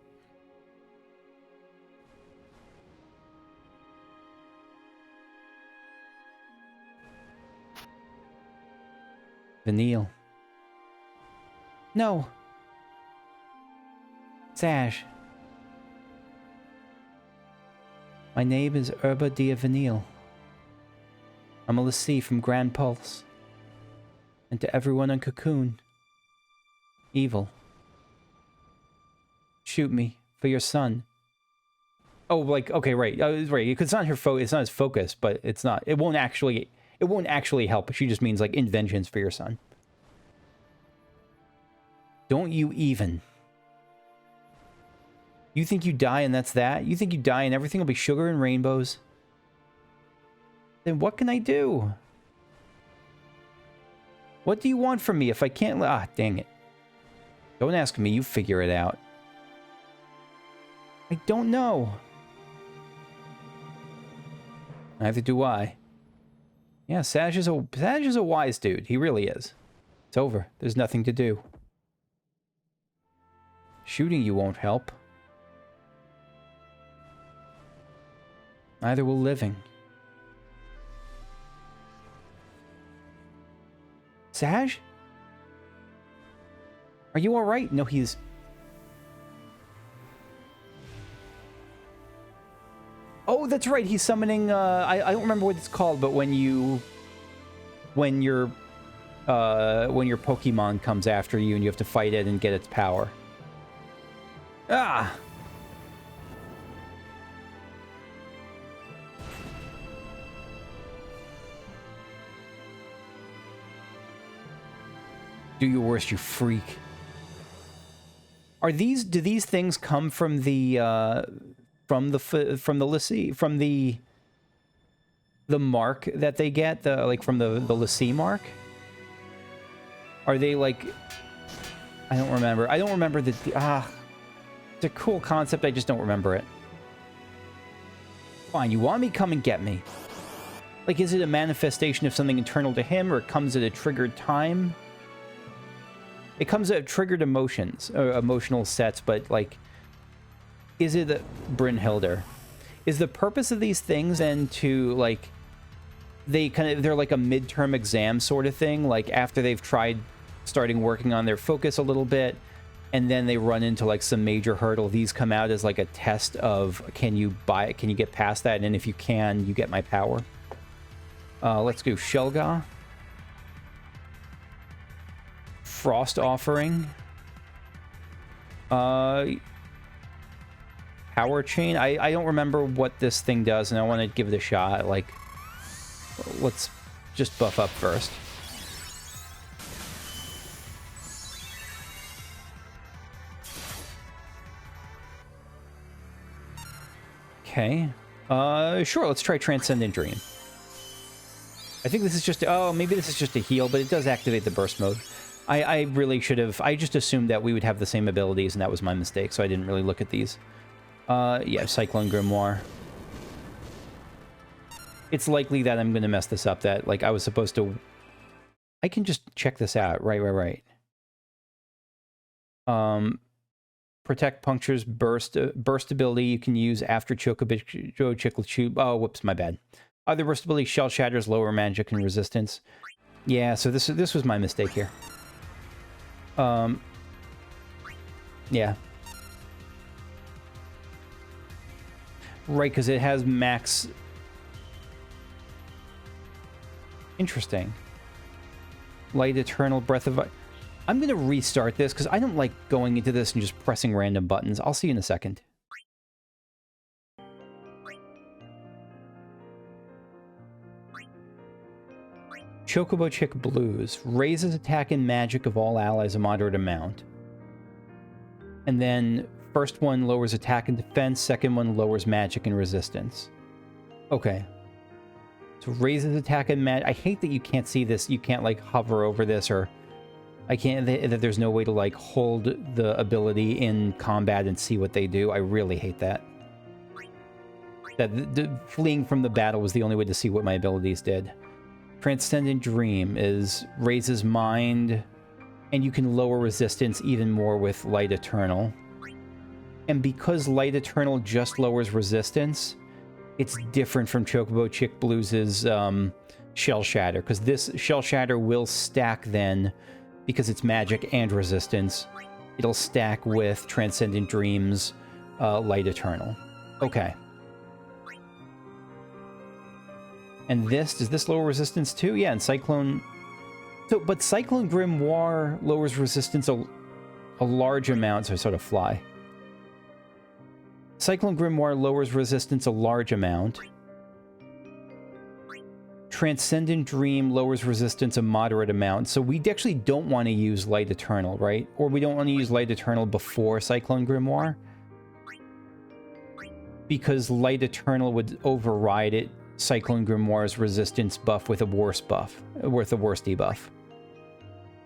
Speaker 1: Vanille. No. Sazh. My name is Herba Dia Vanille. I'm a Lassie from Grand Pulse. And to everyone on Cocoon, evil. Shoot me for your son. Oh, like, okay, right, right. It's not her it's not his focus, but it's not. It won't actually help. She just means like in vengeance for your son. Don't you even? You think you die and that's that? You think you die and everything will be sugar and rainbows? Then what can I do? What do you want from me if I can't? Ah, dang it. Don't ask me. You figure it out. I don't know. Neither do I. Yeah, Sazh is a wise dude. He really is. It's over. There's nothing to do. Shooting you won't help. Neither will living. Sazh? Are you alright? No, he's... Oh, that's right. He's summoning, I don't remember what it's called, but when your Pokemon comes after you and you have to fight it and get its power. Ah! Do your worst, you freak. Do these things come from the mark that they get, from the Lassie mark? Are they like, I don't remember. I don't remember it's a cool concept, I just don't remember it. Fine, you want me? Come and get me. Like, is it a manifestation of something internal to him, or it comes at a triggered time? It comes at triggered emotions, or emotional sets, but, like, is it Brynhildr? Is the purpose of these things then to, like, they're like a midterm exam sort of thing, like, after they've tried starting working on their focus a little bit, and then they run into, like, some major hurdle, these come out as, like, a test of, can you buy it, can you get past that, and if you can, you get my power. Let's go Shelga. Frost Offering. Power Chain. I don't remember what this thing does, and I want to give it a shot. Like, let's just buff up first. Okay. Sure, let's try Transcendent Dream. I think this is just... Oh, maybe this is just a heal, but it does activate the burst mode. I really should have... I just assumed that we would have the same abilities, and that was my mistake, so I didn't really look at these. Yeah, Cyclone Grimoire. It's likely that I'm going to mess this up, that, like, I was supposed to... I can just check this out. Right. Protect Puncture's burst ability you can use after Chocobo Chickle Chew... Oh, whoops, my bad. Other burst ability, Shell Shatters, lower magic and resistance. Yeah, so this was my mistake here. Yeah. Right, because it has max... Interesting. Light Eternal, Breath of... I'm going to restart this, because I don't like going into this and just pressing random buttons. I'll see you in a second. Chocobo Chick Blues. Raises attack and magic of all allies a moderate amount. And then first one lowers attack and defense, second one lowers magic and resistance. Okay. So raises attack and magic. I hate that you can't see this. You can't, like, hover over this, or... I can't... that there's no way to, like, hold the ability in combat and see what they do. I really hate that. That fleeing from the battle was the only way to see what my abilities did. Transcendent Dream is raises mind, and you can lower resistance even more with Light Eternal. And because Light Eternal just lowers resistance, it's different from Chocobo Chick Blues' Shell Shatter, because this Shell Shatter will stack then, because it's magic and resistance. It'll stack with Transcendent Dream's Light Eternal. Okay. And does this lower resistance too? Yeah, and Cyclone... So, but Cyclone Grimoire lowers resistance a large amount, so I sort of fly. Cyclone Grimoire lowers resistance a large amount. Transcendent Dream lowers resistance a moderate amount, so we actually don't want to use Light Eternal, right? Or we don't want to use Light Eternal before Cyclone Grimoire, because Light Eternal would override it. Cyclone Grimoire's resistance buff with a worse buff, with a worse debuff.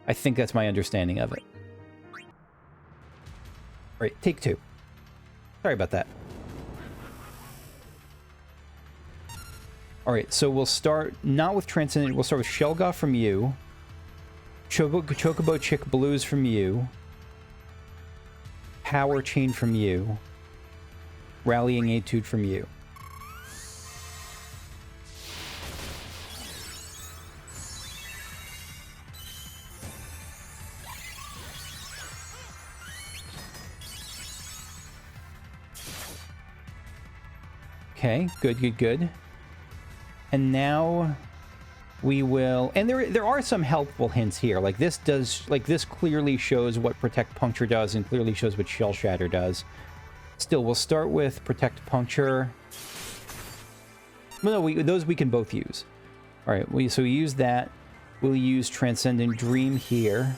Speaker 1: I think that's my understanding of it. Right, take two. Sorry about that. Alright, so we'll start, not with Transcendent, we'll start with Shelga from you. Chocobo Chick Blues from you. Power Chain from you. Rallying Etude from you. Okay, good. And now we will... And there are some helpful hints here. Like, this clearly shows what Protect Puncture does and clearly shows what Shell Shatter does. Still, we'll start with Protect Puncture. Well, no, those we can both use. Alright, so we use that. We'll use Transcendent Dream here.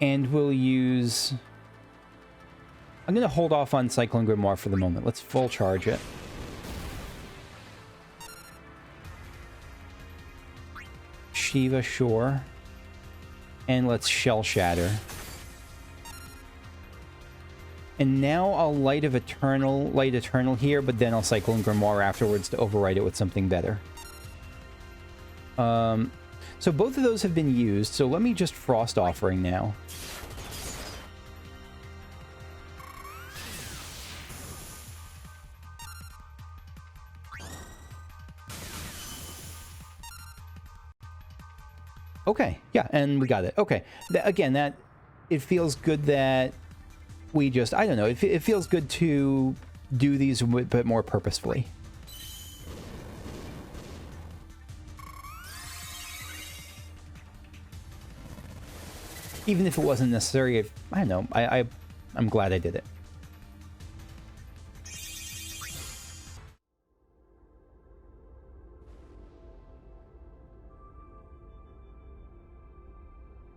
Speaker 1: And we'll use... I'm going to hold off on Cyclone Grimoire for the moment. Let's full charge it. Shiva, sure. And let's Shell Shatter. And now I'll Light Eternal here, but then I'll Cyclone Grimoire afterwards to override it with something better. So both of those have been used, so let me just Frost Offering now. Okay, yeah, and we got it. Okay, again, it feels good that we just, I don't know, it feels good to do these a bit more purposefully. Even if it wasn't necessary, I don't know, I'm glad I did it.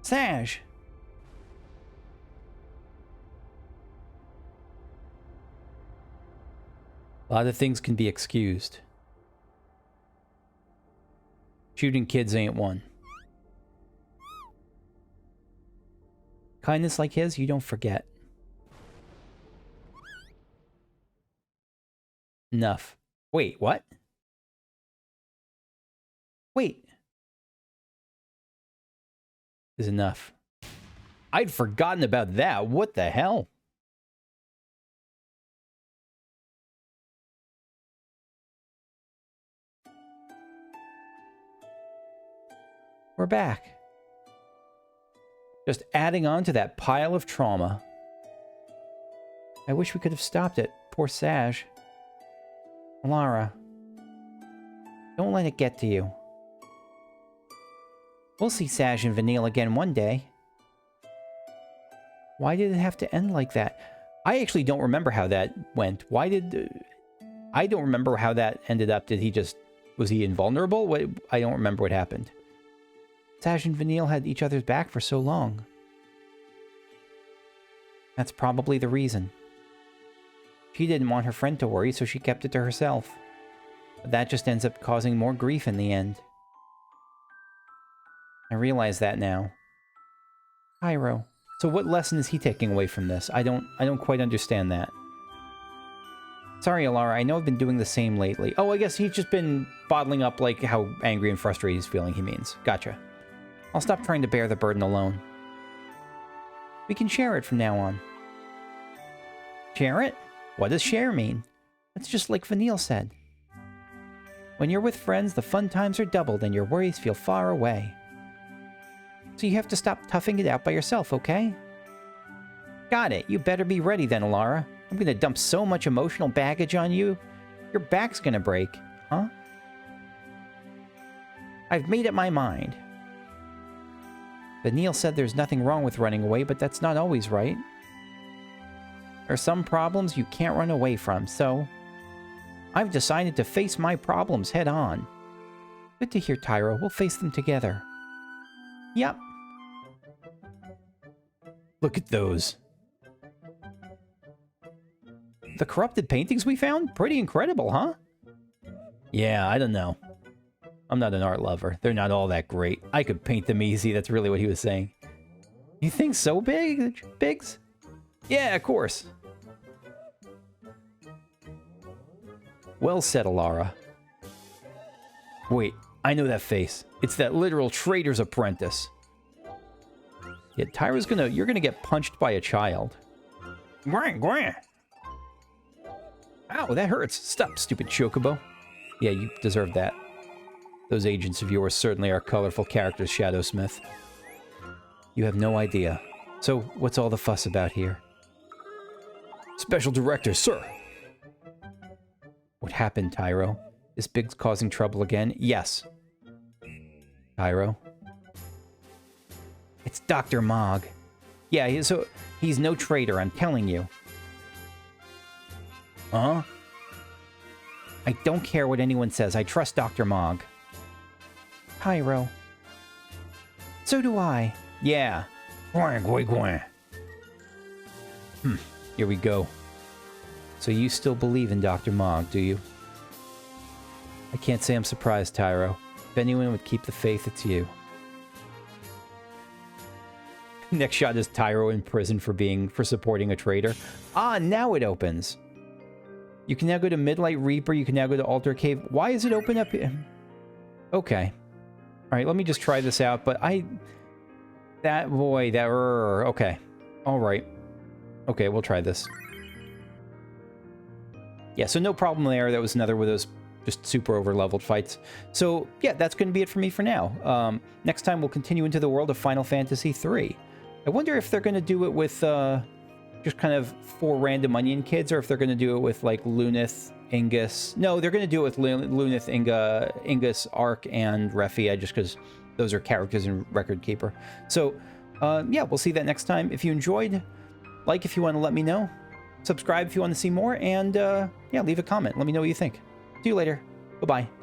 Speaker 1: Sazh! A lot of things can be excused. Shooting kids ain't one. Kindness like his, you don't forget. Enough. Wait, what? Wait. Is enough. I'd forgotten about that. What the hell? We're back. Just adding on to that pile of trauma. I wish we could have stopped it. Poor Sazh. Lara. Don't let it get to you. We'll see Sazh and Vanille again one day. Why did it have to end like that? I actually don't remember how that went. Why did... I don't remember how that ended up. Did he just... Was he invulnerable? I don't remember what happened. Sazh and Vanille had each other's back for so long. That's probably the reason. She didn't want her friend to worry, so she kept it to herself. But that just ends up causing more grief in the end. I realize that now. Pyro. So what lesson is he taking away from this? I don't quite understand that. Sorry, Alara, I know I've been doing the same lately. Oh, I guess he's just been bottling up, like, how angry and frustrated he's feeling, he means. Gotcha. I'll stop trying to bear the burden alone. We can share it from now on. Share it? What does share mean? That's just like Vanille said. When you're with friends, the fun times are doubled and your worries feel far away. So you have to stop toughing it out by yourself, okay? Got it. You better be ready then, Alara. I'm gonna dump so much emotional baggage on you, your back's gonna break, huh? I've made up my mind. Vanille said there's nothing wrong with running away, but that's not always right. There are some problems you can't run away from, so... I've decided to face my problems head on. Good to hear, Tyro. We'll face them together. Yep. Look at those. The corrupted paintings we found? Pretty incredible, huh? Yeah, I don't know. I'm not an art lover. They're not all that great. I could paint them easy. That's really what he was saying. You think so, Biggs? Yeah, of course. Well said, Alara. Wait, I know that face. It's that literal traitor's apprentice. Yeah, Tyra's you're gonna get punched by a child. Gwah. Ow, that hurts. Stop, stupid chocobo. Yeah, you deserve that. Those agents of yours certainly are colorful characters, Shadowsmith. You have no idea. So, what's all the fuss about here? Special Director, sir! What happened, Tyro? Is Biggs causing trouble again? Yes. Tyro? It's Dr. Mog. Yeah, he's no traitor, I'm telling you. Huh? I don't care what anyone says. I trust Dr. Mog. Pyro. So do I. Yeah. Here we go. So you still believe in Dr. Mog, do you? I can't say I'm surprised, Tyro. If anyone would keep the faith, it's you. Next shot is Tyro in prison for supporting a traitor. Ah, now it opens. You can now go to Midlight Reaper. You can now go to Altar Cave. Why is it open up here? Okay. All right, let me just try this out. But okay. All right. Okay, we'll try this. Yeah, so no problem there. That was another one of those just super over-leveled fights. So, yeah, that's going to be it for me for now. Next time, we'll continue into the world of Final Fantasy III. I wonder if they're going to do it with just kind of 4 random onion kids, or if they're going to do it with, like, Lunith, Ingus. No, they're going to do it with Lunith, Ingus, Ark, and Rephia, just because those are characters in Record Keeper. So, yeah, we'll see that next time. If you enjoyed, like if you want to let me know. Subscribe if you want to see more, and yeah, leave a comment. Let me know what you think. See you later. Bye-bye.